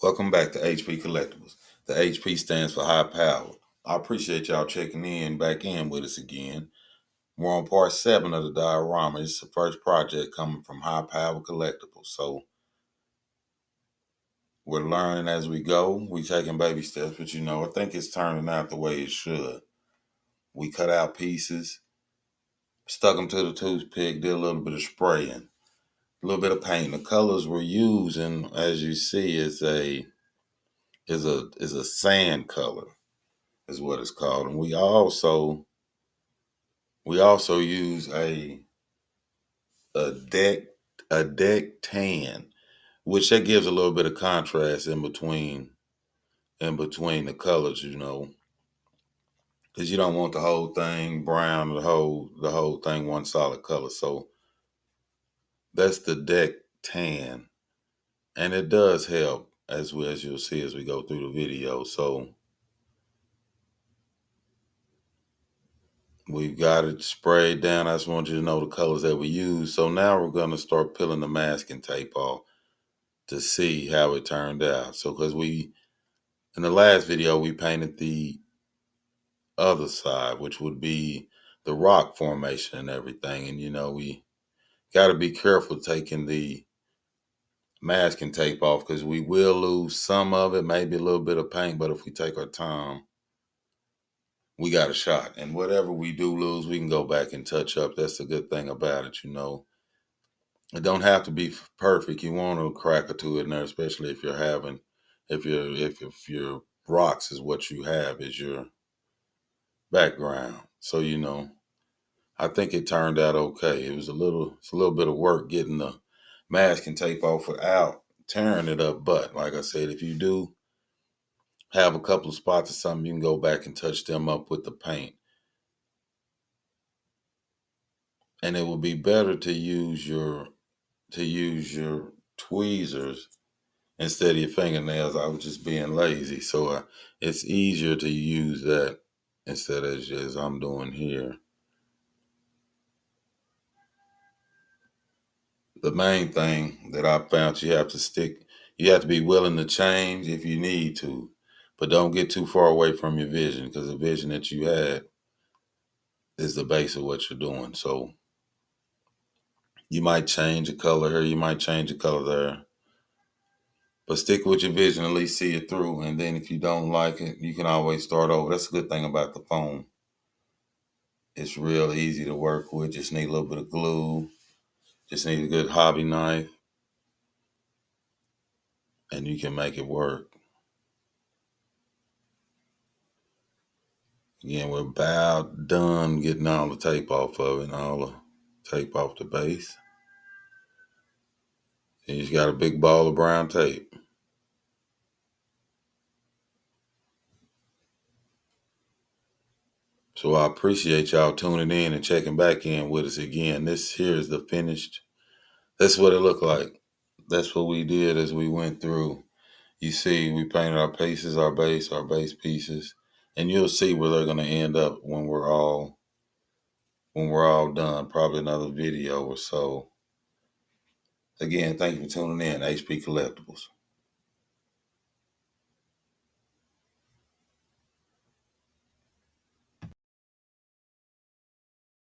Welcome back to HP Collectibles. The HP stands for high power. I appreciate y'all checking back in with us again. We're on part 7 of the diorama. It's the first project coming from High Power Collectibles. So we're learning as we go. We're taking baby steps, but I think it's turning out the way it should. We cut out pieces, stuck them to the toothpick, did a little bit of spraying, a little bit of paint. The colors we're using, as you see, is a sand color, is what it's called. And we also use a deck a deck tan, which that gives a little bit of contrast in between the colors, because you don't want the whole thing brown, the whole thing one solid color. So that's the deck tan, and it does help as you'll see as we go through the video. So we've got it sprayed down. I just want you to know the colors that we use. So now we're going to start peeling the masking tape off to see how it turned out. So because in the last video, we painted the other side, which would be the rock formation and everything. And, we got to be careful taking the masking tape off because we will lose some of it, maybe a little bit of paint. But if we take our time, we got a shot. And whatever we do lose, we can go back and touch up. That's the good thing about it. It don't have to be perfect. You want a crack or two in there, especially if your rocks is what you have as your background. So I think it turned out okay. It's a little bit of work getting the masking tape off without tearing it up. But like I said, if you do have a couple of spots or something, you can go back and touch them up with the paint. And it would be better to use your tweezers instead of your fingernails. I was just being lazy. So it's easier to use that instead of as I'm doing here. The main thing that I found, you have to be willing to change if you need to, but don't get too far away from your vision because the vision that you had is the base of what you're doing. So you might change a color here, you might change a color there, but stick with your vision, at least see it through. And then if you don't like it, you can always start over. That's a good thing about the phone. It's real easy to work with. Just need a little bit of glue. Just need a good hobby knife, and you can make it work. Again, we're about done getting all the tape off of it and all the tape off the base. And you just got a big ball of brown tape. So I appreciate y'all tuning in and checking back in with us again. This here is the finished. That's what it looked like. That's what we did as we went through. You see, we painted our pieces, our base pieces, and you'll see where they're going to end up when we're all done. Probably another video or so. Again, thank you for tuning in, HP Collectibles.